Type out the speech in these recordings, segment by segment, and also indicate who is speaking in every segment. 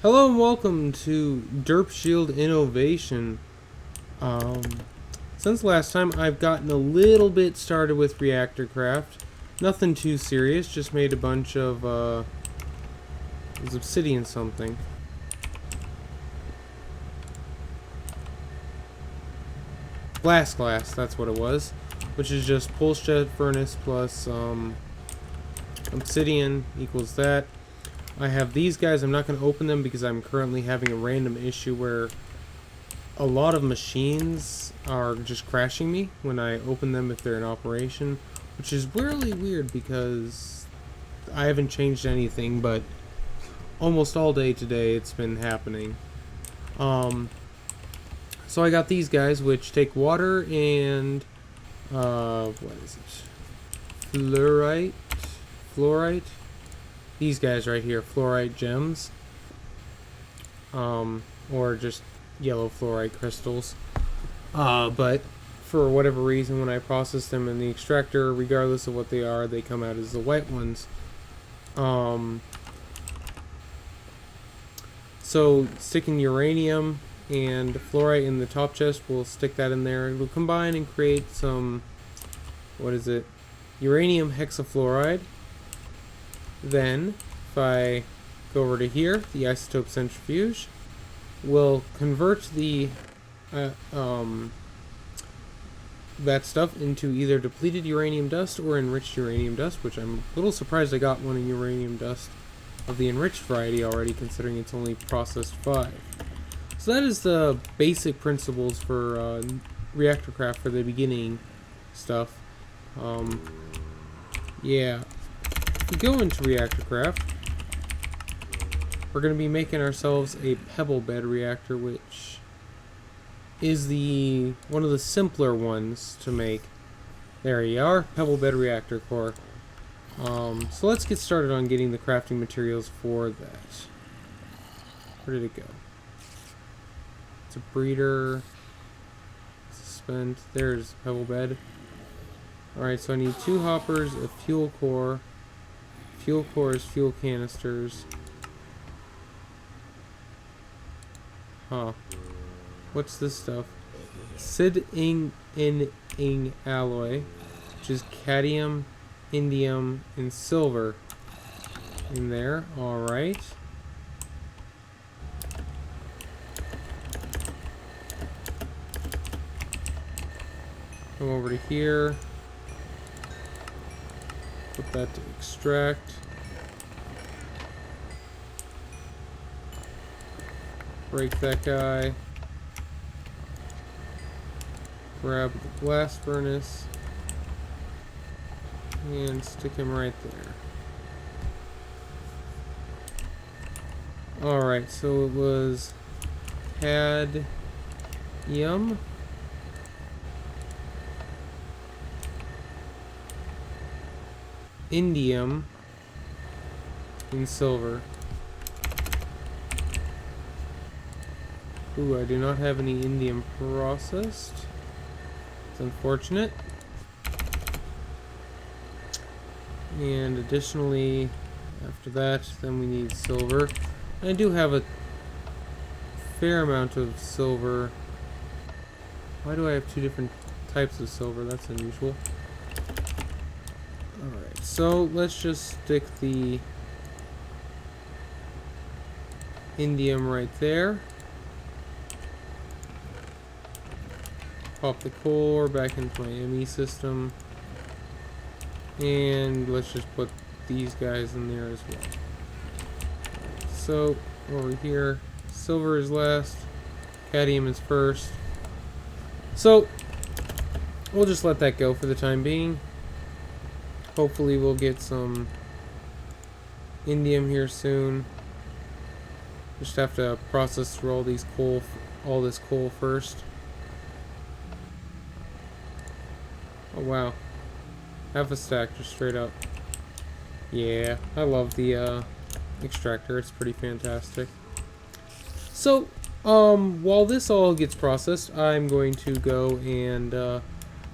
Speaker 1: Hello and welcome to Derp Shield Innovation. Since last time, I've gotten a little bit started with Rotarycraft. Nothing too serious, just made a bunch of, it was obsidian something. Glass, that's what it was. Which is just pulse jet furnace plus, obsidian equals that. I have these guys. I'm not going to open them because I'm currently having a random issue where a lot of machines are just crashing me when I open them if they're in operation, which is really weird because I haven't changed anything, but almost all day today it's been happening. So I got these guys which take water and what is it? Fluorite. These guys right here, fluorite gems, or just yellow fluorite crystals. But for whatever reason, when I process them in the extractor, regardless of what they are, they come out as the white ones. So sticking uranium and fluorite in the top chest, we'll stick that in there. It'll combine and create some, uranium hexafluoride. Then, if I go over to here, the isotope centrifuge will convert the that stuff into either depleted uranium dust or enriched uranium dust, which I'm a little surprised I got one in uranium dust of the enriched variety already, considering it's only processed 5. So that is the basic principles for Rotarycraft for the beginning stuff. Yeah. If we go into Rotarycraft, we're going to be making ourselves a pebble bed reactor, which is one of the simpler ones to make. There you are, pebble bed reactor core. So let's get started on getting the crafting materials for that. Where did it go? It's a breeder. Suspend. There's pebble bed. Alright, so I need 2 hoppers, a fuel core. Fuel cores, fuel canisters. Huh. What's this stuff? Sid-ing alloy, which is cadmium, indium, and silver in there. Alright. Come over to here. Put that to extract. Break that guy. Grab the blast furnace. And stick him right there. Alright, so it was cadmium. Indium and silver. Ooh, I do not have any indium processed. It's unfortunate. And additionally, after that, then we need silver. I do have a fair amount of silver. Why do I have 2 different types of silver? That's unusual. Alright, so let's just stick the indium right there. Pop the core back into my ME system. And let's just put these guys in there as well. Right, so, over here, silver is last, cadmium is first. So, we'll just let that go for the time being. Hopefully we'll get some indium here soon. Just have to process through all this coal first. Oh wow. Half a stack just straight up. Yeah, I love the extractor. It's pretty fantastic. So, while this all gets processed, I'm going to go and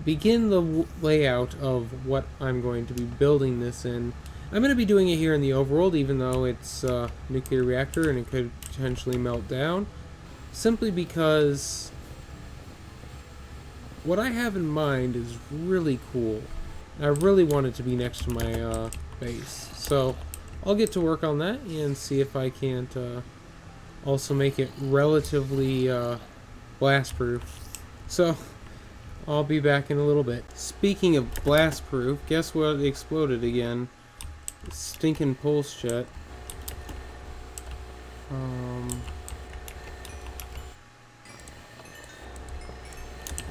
Speaker 1: begin the layout of what I'm going to be building this in. I'm going to be doing it here in the overworld, even though it's a nuclear reactor and it could potentially melt down, simply because what I have in mind is really cool. I really want it to be next to my base, so I'll get to work on that and see if I can't also make it relatively blast-proof. So I'll be back in a little bit. Speaking of blast-proof, guess what exploded again? Stinking pulse jet.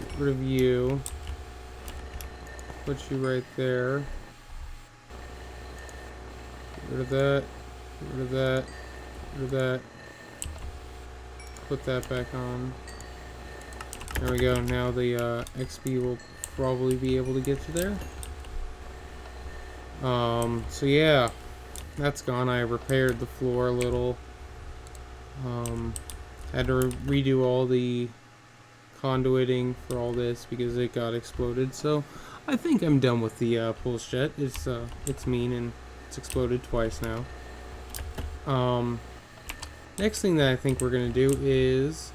Speaker 1: Get rid of you. Put you right there. Get rid of that. Get rid of that. Get rid of that. Put that back on. There we go. Now the XP will probably be able to get to there. So yeah, that's gone. I repaired the floor a little. Had to redo all the conduiting for all this because it got exploded. So I think I'm done with the pulse jet. It's mean and it's exploded twice now. Next thing that I think we're gonna do is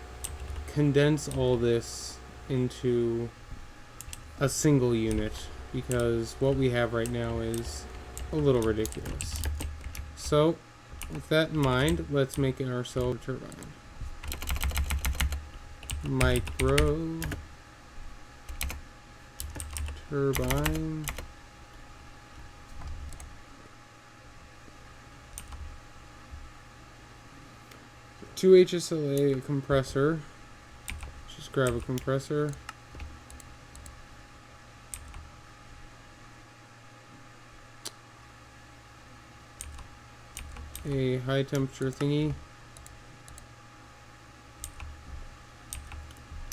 Speaker 1: condense all this into a single unit, because what we have right now is a little ridiculous. So with that in mind, let's make ourselves a turbine. Micro turbine. Two HSLA, a compressor. Just grab a compressor. A high temperature thingy.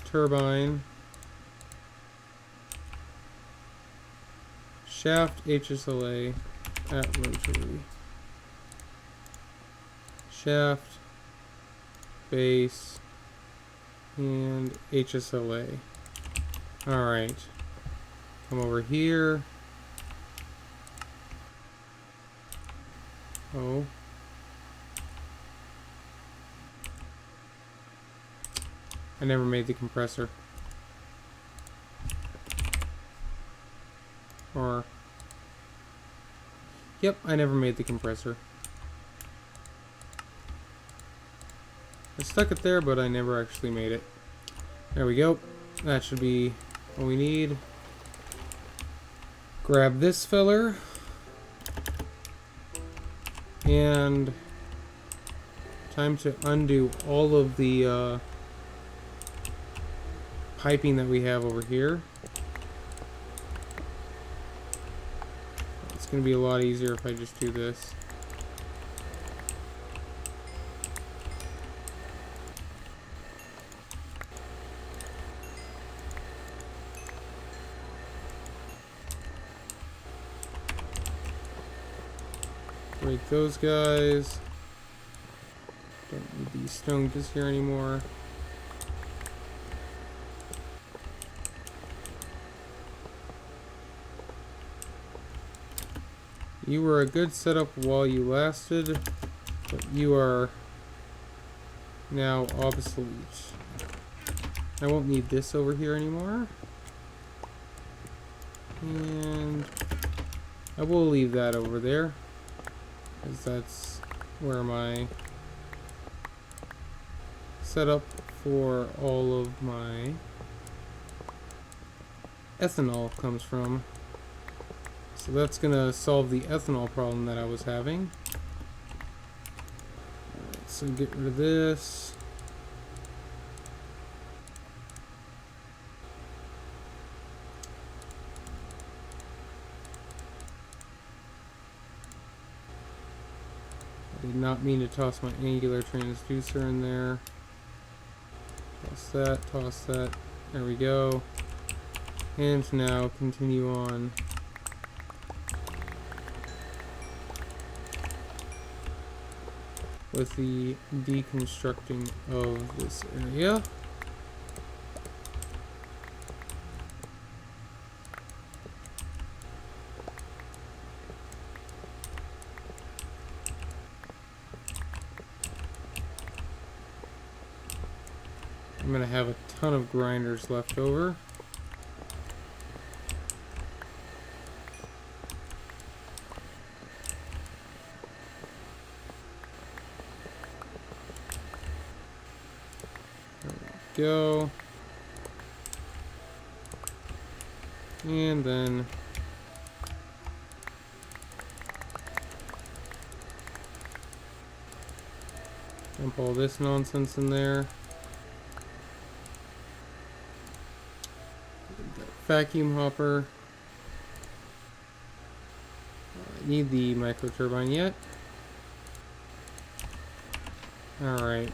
Speaker 1: Turbine. Shaft HSLA at rotary. Shaft, base, and HSLA. Alright. Come over here. Oh. I never made the compressor. Or... Yep, I never made the compressor. I stuck it there, but I never actually made it. There we go. That should be what we need. Grab this filler. And time to undo all of the piping that we have over here. It's going to be a lot easier if I just do this. Break those guys. Don't need these stone just here anymore. You were a good setup while you lasted, but you are now obsolete. I won't need this over here anymore. And I will leave that over there, because that's where my setup for all of my ethanol comes from. So that's gonna solve the ethanol problem that I was having. Alright, so get rid of this. I did not mean to toss my angular transducer in there. Toss that, toss that. There we go. And now continue on. With the deconstructing of this area. I'm gonna have a ton of grinders left over. There we go. And then dump all this nonsense in there. Vacuum hopper. Need the micro turbine yet? Alright.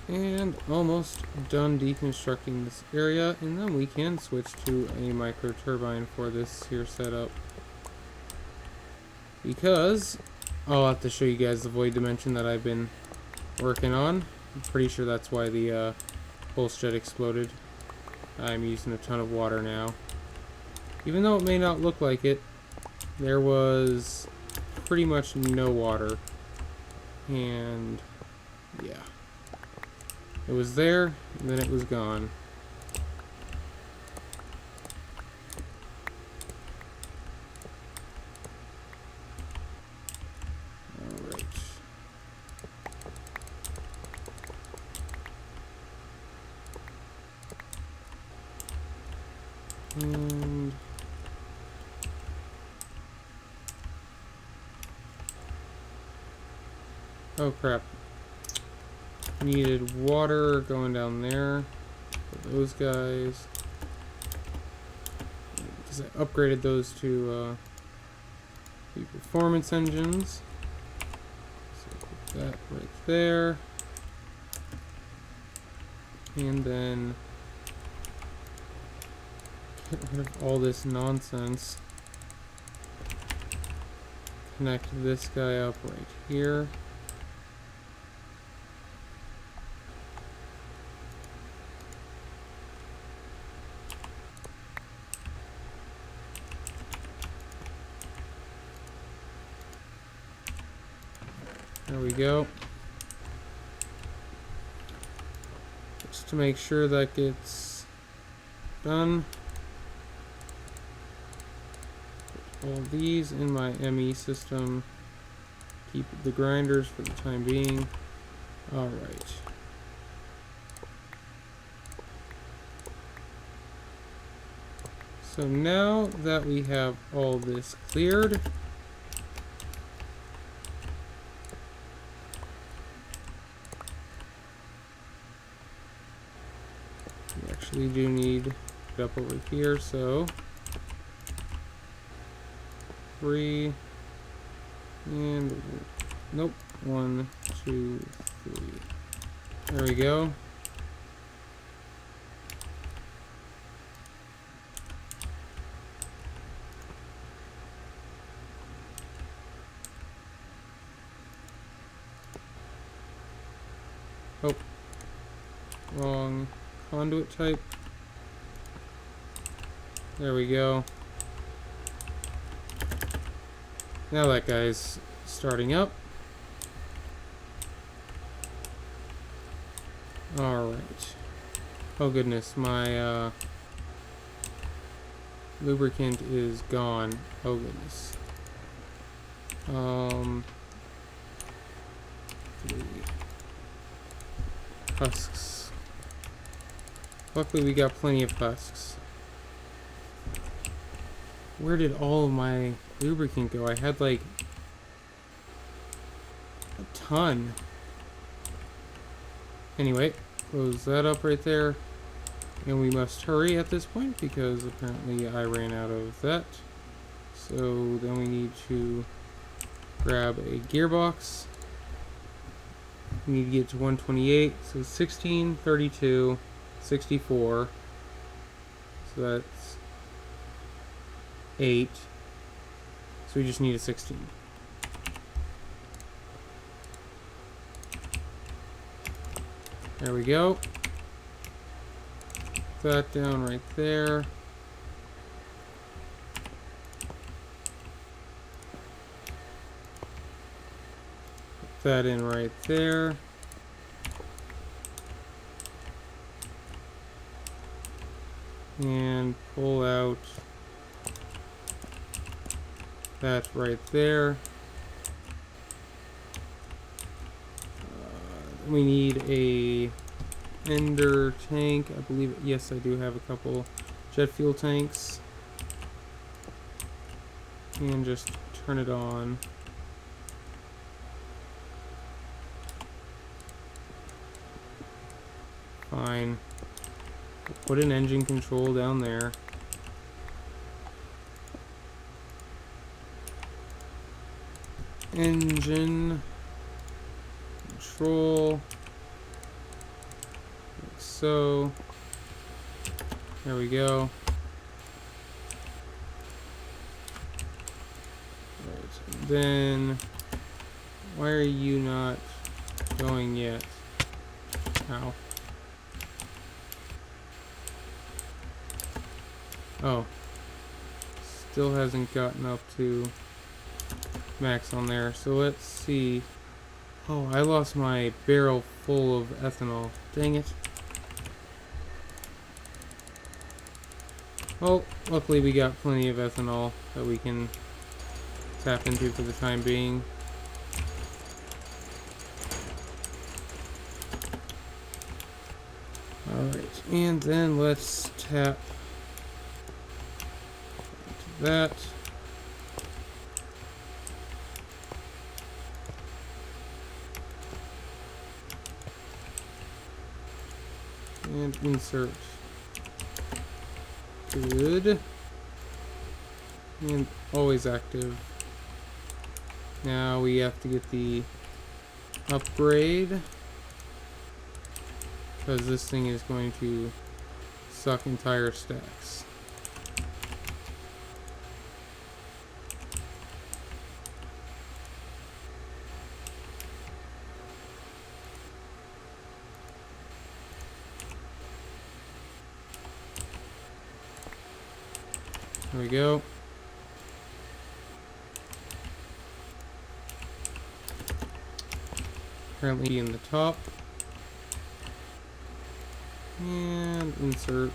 Speaker 1: And almost done deconstructing this area, and then we can switch to a micro turbine for this here setup. Because I'll have to show you guys the void dimension that I've been working on. I'm pretty sure that's why the pulse jet exploded. I'm using a ton of water now. Even though it may not look like it, there was pretty much no water. And yeah. It was there, and then it was gone. Alright. And oh crap. Needed water going down there for those guys. Because I upgraded those to the performance engines. So put that right there. And then get rid of all this nonsense. Connect this guy up right here. There we go. Just to make sure that gets done. Put all these in my ME system. Keep the grinders for the time being. Alright. So now that we have all this cleared, we do need it up over here, so 3 and nope, 1, 2, 3. There we go. Oh, wrong conduit type. There we go. Now that guy's starting up. Alright. Oh goodness, my lubricant is gone. Oh goodness. 3 husks. Luckily we got plenty of husks. Where did all of my lubricant go? I had like a ton. Anyway, close that up right there. And we must hurry at this point because apparently I ran out of that. So then we need to grab a gearbox. We need to get to 128. So 16, 32, 64. So that's 8. So we just need a 16. There we go. Put that down right there. that in right there. And pull out that right there. We need a ender tank. I believe, yes, I do have a couple jet fuel tanks. And just turn it on. Fine. Put an engine control down there. Engine control. Like so. There we go. Right. Then why are you not going yet? Ow. Oh. Still hasn't gotten up to max on there. So let's see. Oh, I lost my barrel full of ethanol. Dang it. Well, luckily we got plenty of ethanol that we can tap into for the time being. Alright, and then let's tap into that. And insert. Good. And always active. Now we have to get the upgrade, because this thing is going to suck entire stacks. There we go. Currently in the top. And insert.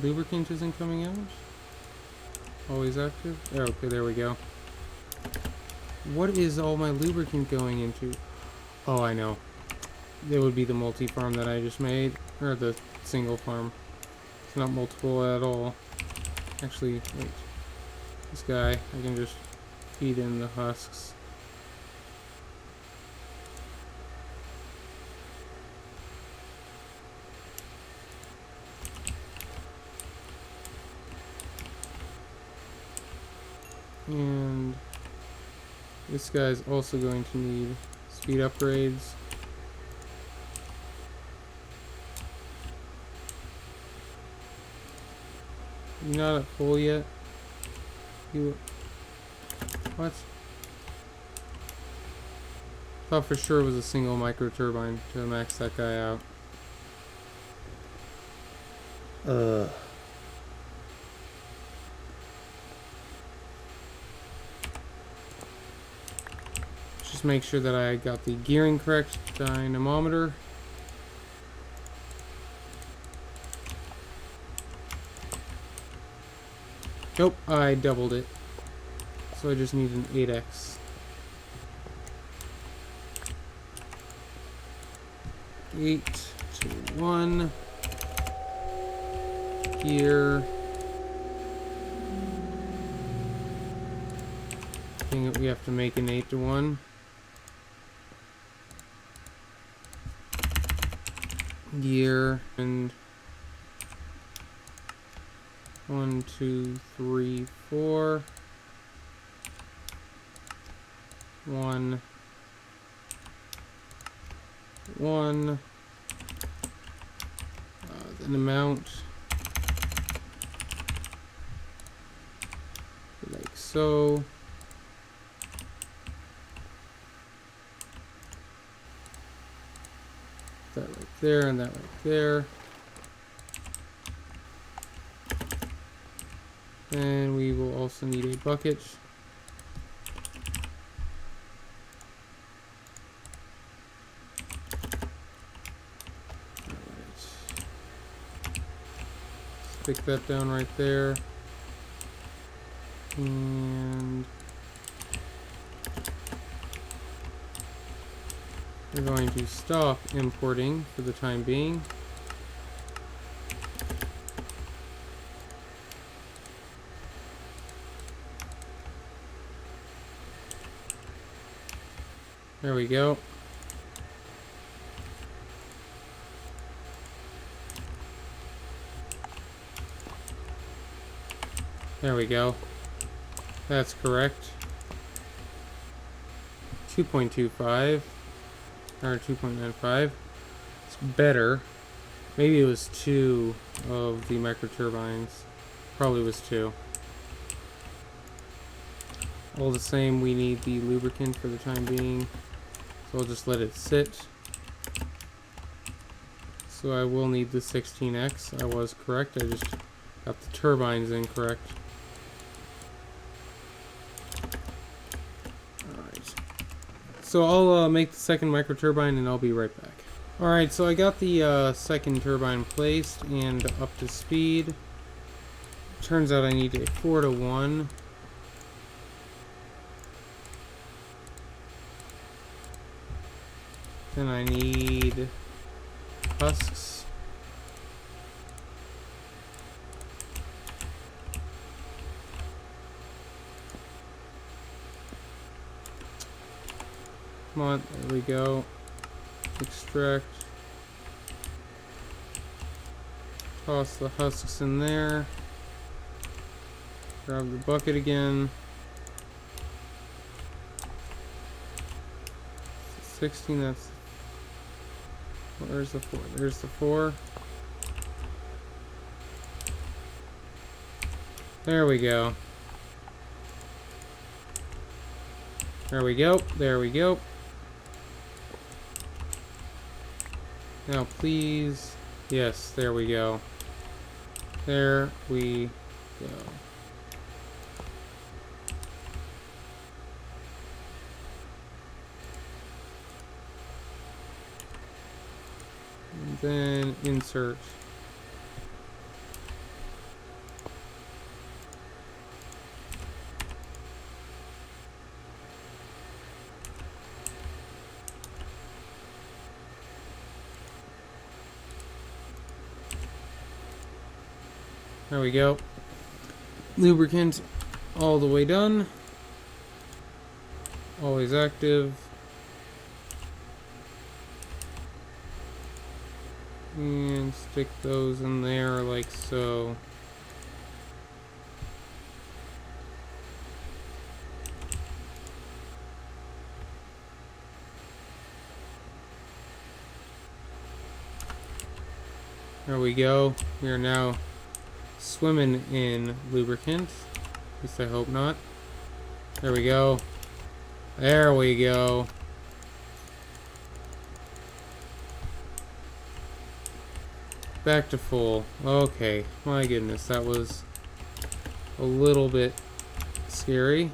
Speaker 1: Lubricant isn't coming out. Always active. Oh, okay, there we go. What is all my lubricant going into? Oh, I know. It would be the multi-farm that I just made. Or the single farm. It's not multiple at all. Actually, wait. This guy, I can just feed in the husks. And this guy's also going to need speed upgrades. You're not at full yet. You... What? Thought for sure it was a single micro turbine to max that guy out. Just make sure that I got the gearing correct. Dynamometer. Nope, I doubled it. So I just need an 8x. 8 to 1. Gear. Dang it, we have to make an 8 to 1. Gear and 1, 2, 3, 4. 1, 1. Then amount like so. That right there, and that right there. And we will also need a bucket. Stick that down right there. And we're going to stop importing for the time being. There we go. There we go. That's correct. 2.25 or 2.95. It's better. Maybe it was 2 of the microturbines. Probably was 2. All the same, we need the lubricant for the time being. So I'll just let it sit. So I will need the 16X. I was correct. I just got the turbines incorrect. Alright. So I'll make the second microturbine and I'll be right back. Alright, so I got the second turbine placed and up to speed. Turns out I need a 4-to-1. Then I need husks. Come on, there we go. Extract. Toss the husks in there. Grab the bucket again. 16, that's... Where's the 4? There's the 4. There we go. There we go. There we go. Now please. Yes, there we go. There we go. And then insert. There we go. Lubricant all the way done. Always active. And stick those in there like so. There we go. We are now swimming in lubricant. At least I hope not. There we go. There we go. Back to full. Okay. My goodness, that was a little bit scary.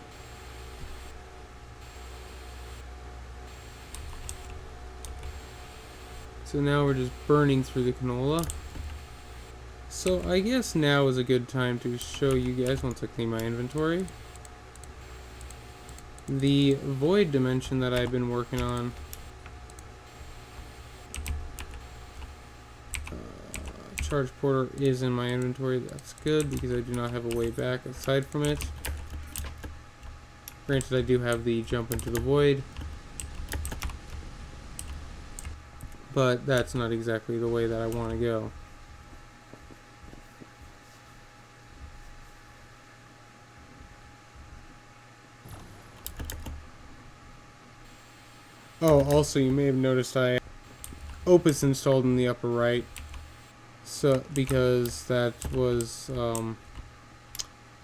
Speaker 1: So now we're just burning through the canola. So I guess now is a good time to show you guys, once I clean my inventory, the void dimension that I've been working on. Charge porter is in my inventory. That's good because I do not have a way back aside from it. Granted, I do have the jump into the void, but that's not exactly the way that I want to go. Oh, also you may have noticed I Opus installed in the upper right, so because that was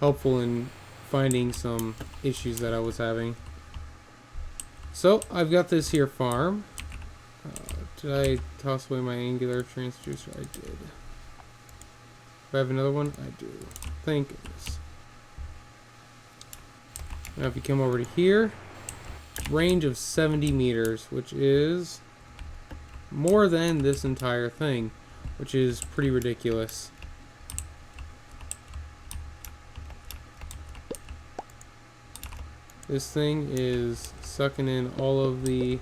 Speaker 1: helpful in finding some issues that I was having. So I've got this here farm. Did I toss away my angular transducer? I did. Do I have another one? I do. Thank goodness. Now if you come over to here, range of 70 meters, which is more than this entire thing, which is pretty ridiculous. This thing is sucking in all of the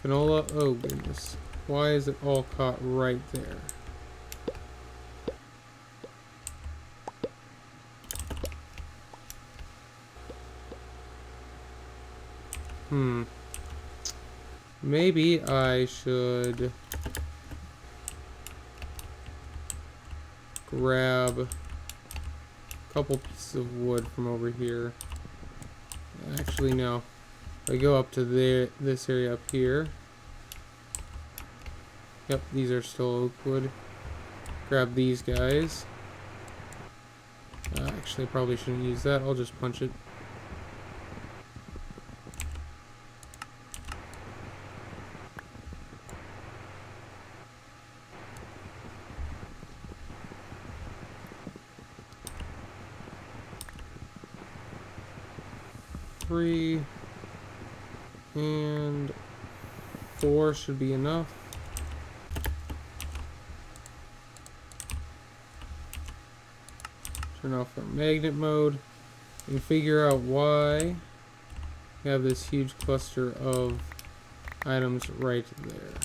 Speaker 1: canola. Oh goodness. Why is it all caught right there? Maybe I should grab a couple pieces of wood from over here. Actually, no. I go up to this area up here. Yep, these are still oak wood. Grab these guys. Actually, I probably shouldn't use that. I'll just punch it. Three and 4 should be enough. Turn off our magnet mode and figure out why we have this huge cluster of items right there.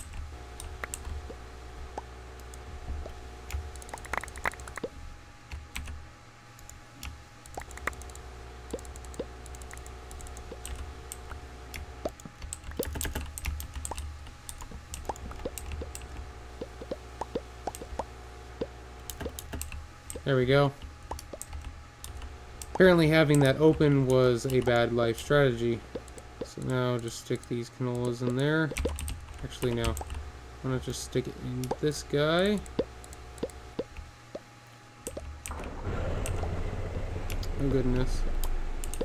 Speaker 1: There we go. Apparently having that open was a bad life strategy. So now just stick these canolas in there. Actually no. I'm gonna just stick it in this guy. Oh goodness.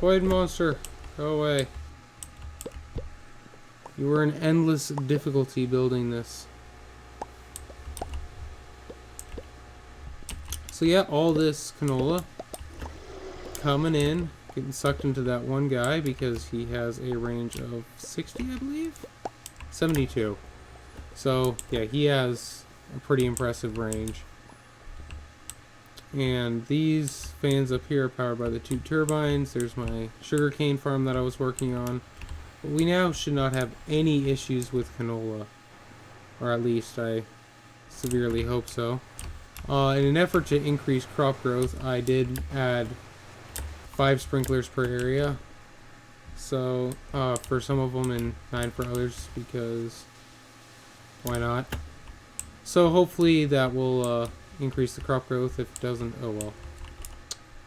Speaker 1: Void monster, go away. You were in endless difficulty building this. So yeah, all this canola coming in, getting sucked into that one guy because he has a range of 60, I believe? 72. So yeah, he has a pretty impressive range. And these fans up here are powered by the 2 turbines. There's my sugarcane farm that I was working on. But we now should not have any issues with canola. Or at least I severely hope so. In an effort to increase crop growth, I did add 5 sprinklers per area. So, for some of them and 9 for others, because why not? So hopefully that will increase the crop growth. If it doesn't, oh well.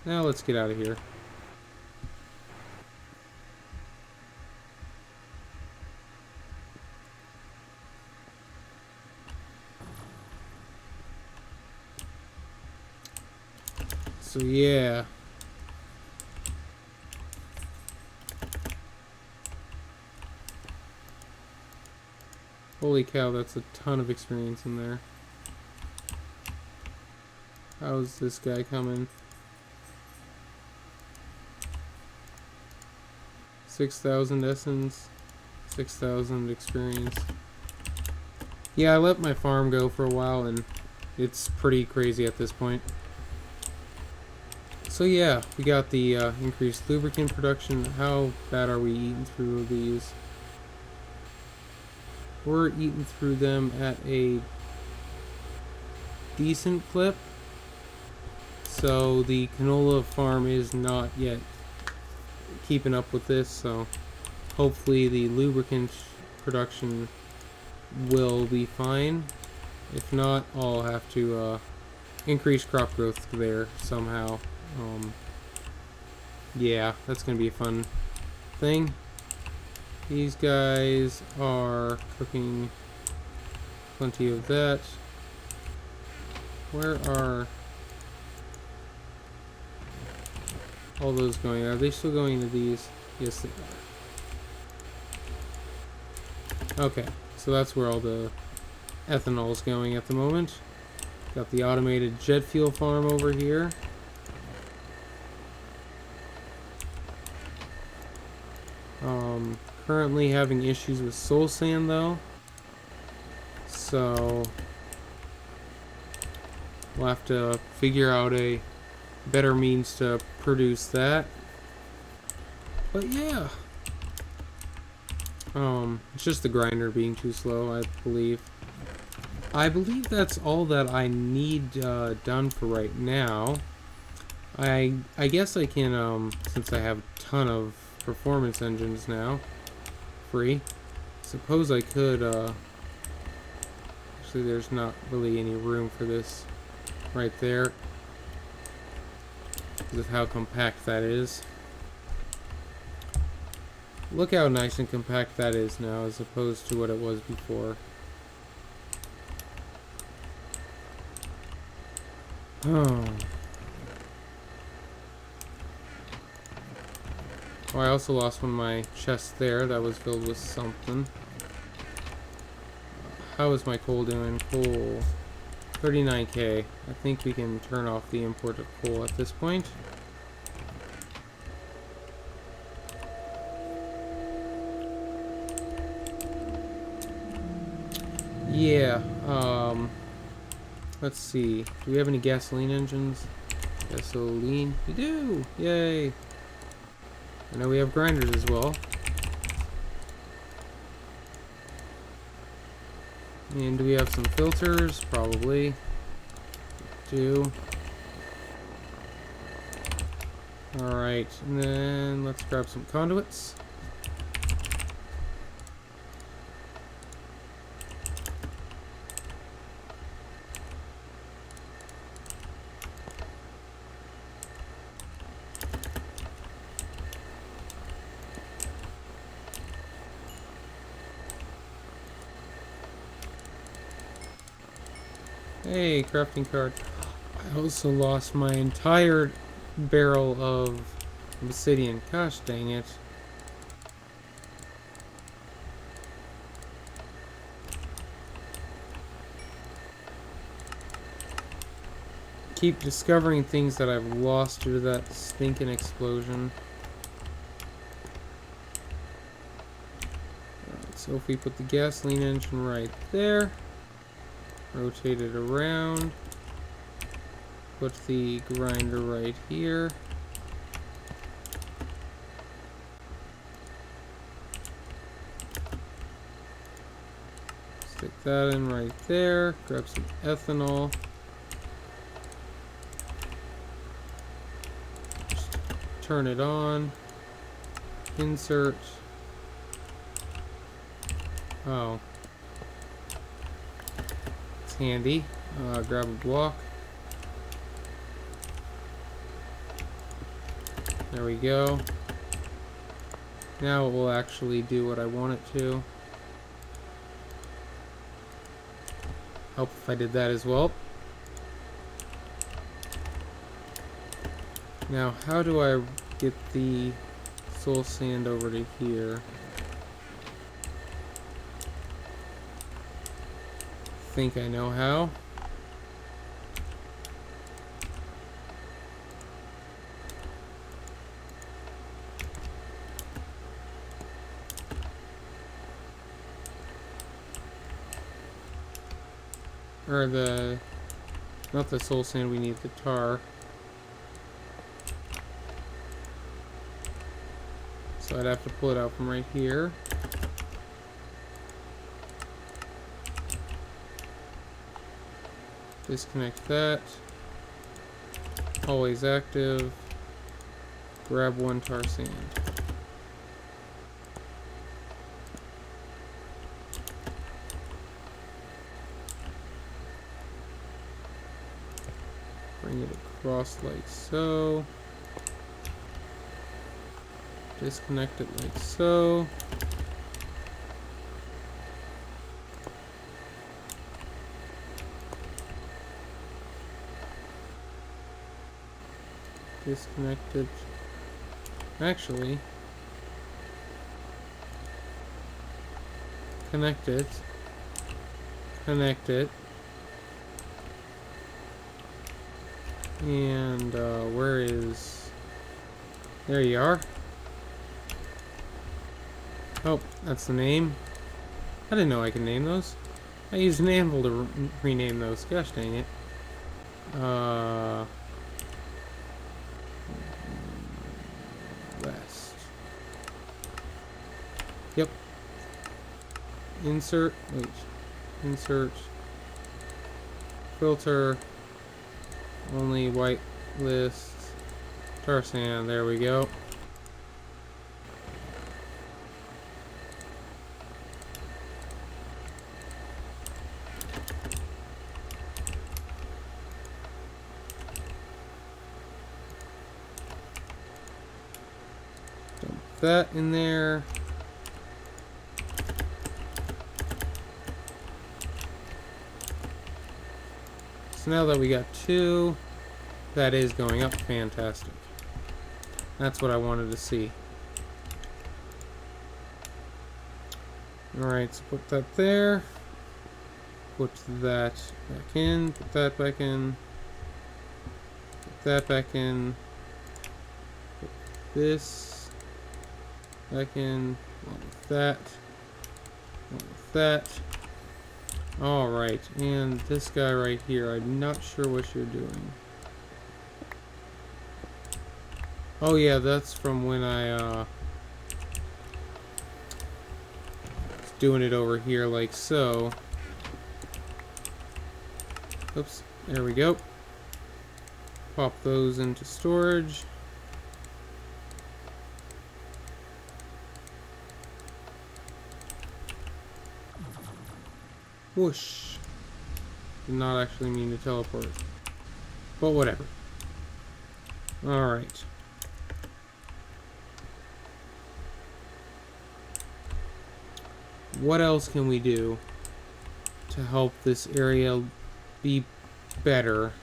Speaker 1: Now let's get out of here. So yeah. Holy cow, that's a ton of experience in there. How's this guy coming? 6,000 essence, 6,000 experience. Yeah, I let my farm go for a while and it's pretty crazy at this point. So yeah, we got the increased lubricant production. How bad are we eating through these? We're eating through them at a decent clip. So the canola farm is not yet keeping up with this, so hopefully the lubricant production will be fine. If not, I'll have to increase crop growth there somehow. Yeah, that's gonna be a fun thing. These guys are cooking plenty of that. Where are all those going? Are they still going to these? Yes, they are. Okay, so that's where all the ethanol is going at the moment. Got the automated jet fuel farm over here. Currently having issues with soul sand though, so we'll have to figure out a better means to produce that. But yeah, it's just the grinder being too slow, I believe. I believe that's all that I need done for right now. I guess I can, since I have a ton of performance engines now, free, suppose I could, actually there's not really any room for this right there, because of how compact that is. Look how nice and compact that is now, as opposed to what it was before. Oh. Oh, I also lost one of my chests there that was filled with something. How is my coal doing? Coal. 39k. I think we can turn off the import of coal at this point. Yeah, let's see. Do we have any gasoline engines? Gasoline. We do! Yay! I know we have grinders as well. And do we have some filters? Probably. Do. Alright, and then let's grab some conduits. Hey, crafting card. I also lost my entire barrel of obsidian. Gosh dang it. Keep discovering things that I've lost due to that stinking explosion. Alright, so if we put the gasoline engine right there, rotate it around, put the grinder right here, stick that in right there, grab some ethanol, just turn it on, insert, oh, it's handy, grab a block, there we go. Now it will actually do what I want it to. Help if I did that as well. Now, how do I get the soul sand over to here? I think I know how. Or not the soul sand, we need the tar. So I'd have to pull it out from right here. Disconnect that. Always active. Grab one tar sand. Bring it across like so. Disconnect it like so. Disconnect it. Actually, Connect it. Connect it. And where is... There you are. Oh, that's the name. I didn't know I could name those. I used an anvil to rename those. Gosh dang it. West. Yep. Insert. Wait. Insert. Filter. Only white list. Tar sand. There we go. Dump that in there. So now that we got two, that is going up. Fantastic. That's what I wanted to see. Alright, so put that there. Put that back in. Put that back in. Put that back in. Put this back in. Along with that. Along with that. Alright, and this guy right here, I'm not sure what you're doing. Oh yeah, that's from when I was doing it over here like so. Oops, there we go. Pop those into storage. Whoosh. Did not actually mean to teleport. But whatever. Alright. What else can we do to help this area be better?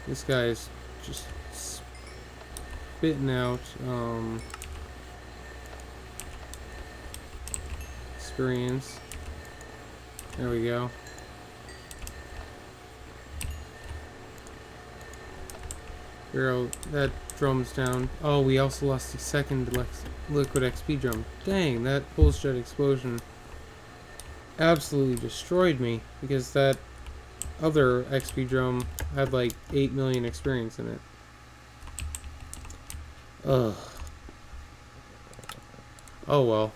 Speaker 1: This guy's just spitting out experience. There we go. Girl, that drum's down. Oh, we also lost the second liquid XP drum. Dang, that pulse jet explosion absolutely destroyed me because that other XP drum had like 8 million experience in it. Ugh. Oh well.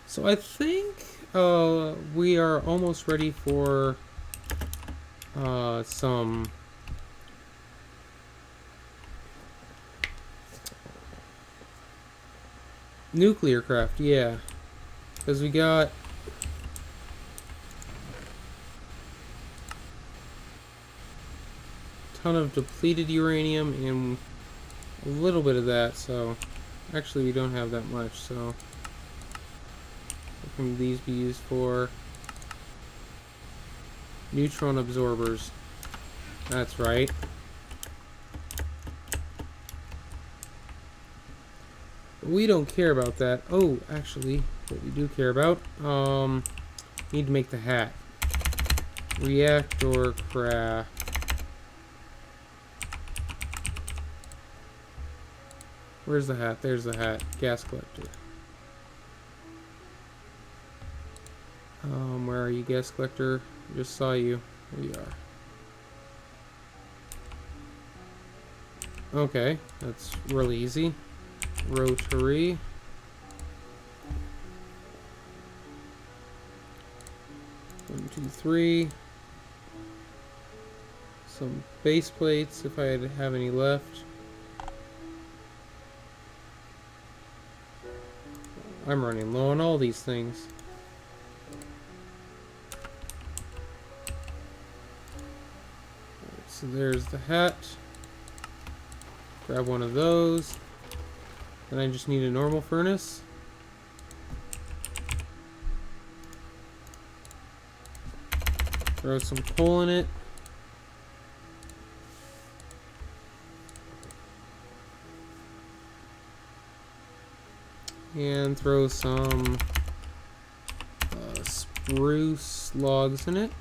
Speaker 1: So I think we are almost ready for some nuclear craft, yeah. Because we got a ton of depleted uranium and a little bit of that, so actually we don't have that much, so what can these be used for? Neutron absorbers. That's right. We don't care about that. Oh, actually, what we do care about, need to make the hat. Reactor craft. Where's the hat? There's the hat. Gas collector. Where are you, gas collector? I just saw you. There you are. Okay, that's really easy. Rotary. One, two, three. Some base plates if I have any left. I'm running low on all these things. So there's the hat. Grab one of those. Then I just need a normal furnace. Throw some coal in it. And throw some spruce logs in it.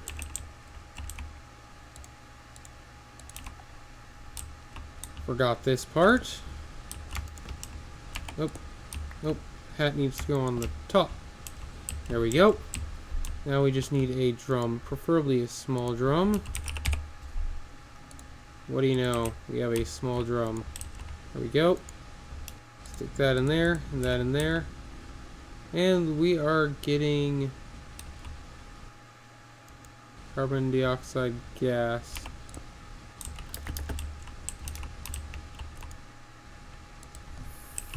Speaker 1: Forgot this part. Nope. Nope. Hat needs to go on the top. There we go. Now we just need a drum, preferably a small drum. What do you know? We have a small drum. There we go. Stick that in there, and that in there. And we are getting carbon dioxide gas.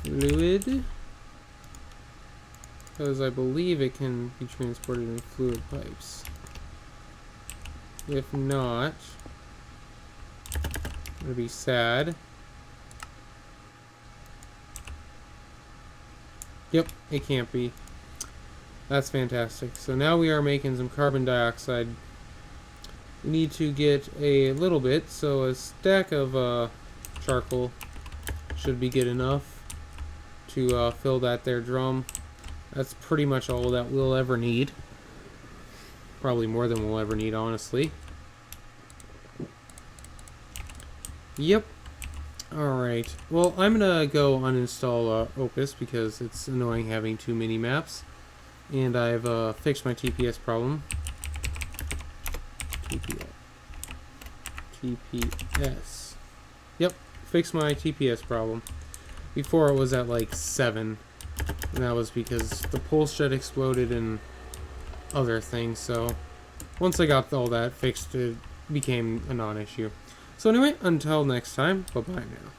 Speaker 1: Fluid. Because I believe it can be transported in fluid pipes. If not, I'm gonna be sad. Yep, it can't be. That's fantastic. So now we are making some carbon dioxide. We need to get a little bit, so a stack of charcoal should be good enough to fill that there drum. That's pretty much all that we'll ever need. Probably more than we'll ever need, honestly. Yep. Alright. Well, I'm gonna go uninstall Opus because it's annoying having too many maps. And I've fixed my TPS problem. TPS. Yep. Fixed my TPS problem. Before it was at like 7. And that was because the pulse jet exploded and other things. So once I got all that fixed, it became a non-issue. So anyway, until next time, bye-bye now.